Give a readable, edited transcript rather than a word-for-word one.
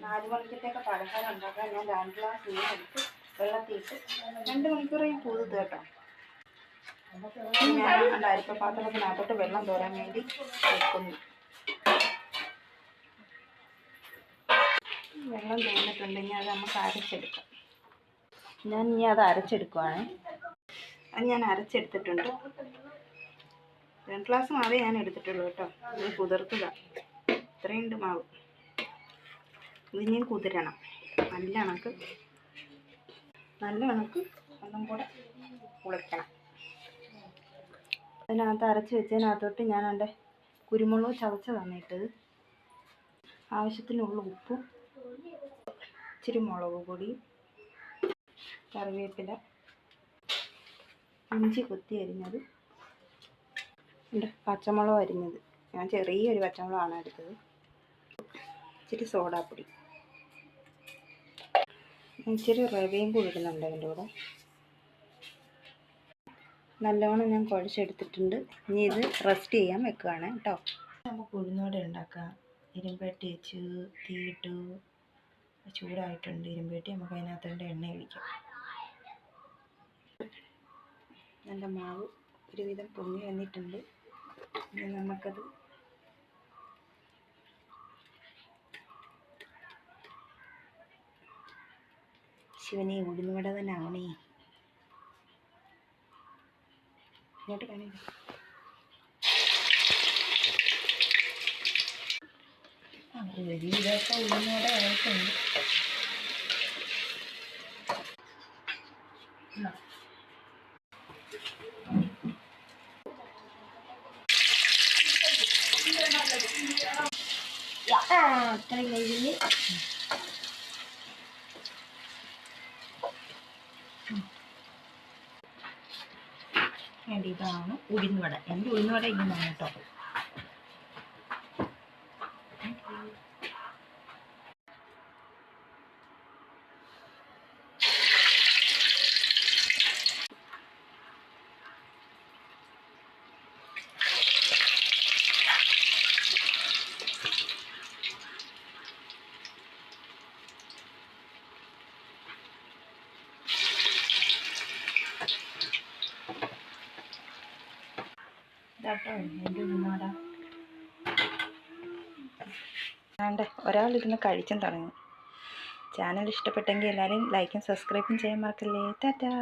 4 മണിക്കത്തേക്ക് പലഹാരം ഉണ്ടാക്കാൻ ഞാൻ 2 ഗ്ലാസ് നീരെടുത്ത് വെള്ളത്തിയിട്ട് 2 മണിക്കൂർ ഞാൻ കുതിർത്ത് കേട്ടോ. ഞാൻ അരിപ്പ പാത്രത്തിനകത്തോട്ട് വെള്ളം തോരാൻ വേണ്ടി വെക്കുന്നു. വെള്ളം തോന്നിട്ടുണ്ടെങ്കിൽ അത് നമുക്ക് അരച്ചെടുക്കാം. ഞാൻ ഇനി അത് അരച്ചെടുക്കുവാണ്. അത് ഞാൻ അരച്ചെടുത്തിട്ടുണ്ട്. 2 ഗ്ലാസ് മാവേ ഞാൻ എടുത്തിട്ടുള്ളൂ കേട്ടോ. ഇത് കുതിർത്തതാ, ഇത്രയുണ്ട് മാവ്. ഇതിനി കുതിരണം നല്ല കണക്ക് ഒന്നും കൂടെ കുളിക്കണം. അതിനകത്ത് അരച്ച് വെച്ചതിനകത്തോട്ട് ഞാൻ എൻ്റെ കുരുമുളക് ചതച്ചതാണ് ഇട്ടത്. ആവശ്യത്തിനുള്ള ഉപ്പും ഇച്ചിരി മുളക് പൊടി, കറിവേപ്പില, ഇഞ്ചി കൊത്തി അരിഞ്ഞത്, പച്ചമുളക് അരിഞ്ഞത്. ഞാൻ ചെറിയൊരു പച്ചമുളകാണ് എടുത്തത്. ഇച്ചിരി സോഡാപ്പൊടി, ഇച്ചിരി റവയും കൂടി ഇടുന്നുണ്ട് അതിൻ്റെ കൂടെ. നല്ലവണ്ണം ഞാൻ കുഴച്ചെടുത്തിട്ടുണ്ട്. ഇനി ഇത് റെസ്റ്റ് ചെയ്യാൻ വെക്കുകയാണ് കേട്ടോ. നമുക്ക് ഉഴുന്നുവട ഉണ്ടാക്കാം. ഇരുമ്പേട്ടി വെച്ച് തീയിട്ടു ചൂടായിട്ടുണ്ട് ഇരുമ്പേട്ടി. നമുക്ക് അതിനകത്തോട്ട് എണ്ണ ഒഴിക്കാം. നല്ല മാവ് ഒരുവിധം പൊങ്ങി വന്നിട്ടുണ്ട്. ഇനി നമുക്കത് ശിവനെ ഉഴുന്നുവട തന്നെ ആവണേ. ഇങ്ങോട്ട് കാണില്ല. ഒരുവിധമൊക്കെ ഉഴുന്നുവട ആയിട്ടുണ്ട്. അത്രയും കഴിഞ്ഞ് ഇതാണ് ഉഴുന്നുവട. എൻ്റെ ഉഴുന്നുവട ഇങ്ങനെയാണ് കേട്ടോ. കേട്ടോ എൻ്റെ ഉഴുന്നുവട. ഒരാളിരുന്ന് കഴിച്ചും തുടങ്ങി. ചാനൽ ഇഷ്ടപ്പെട്ടെങ്കിൽ എല്ലാവരും ലൈക്കും സബ്സ്ക്രൈബും ചെയ്യാൻ മറക്കല്ലേ. ടാറ്റാ.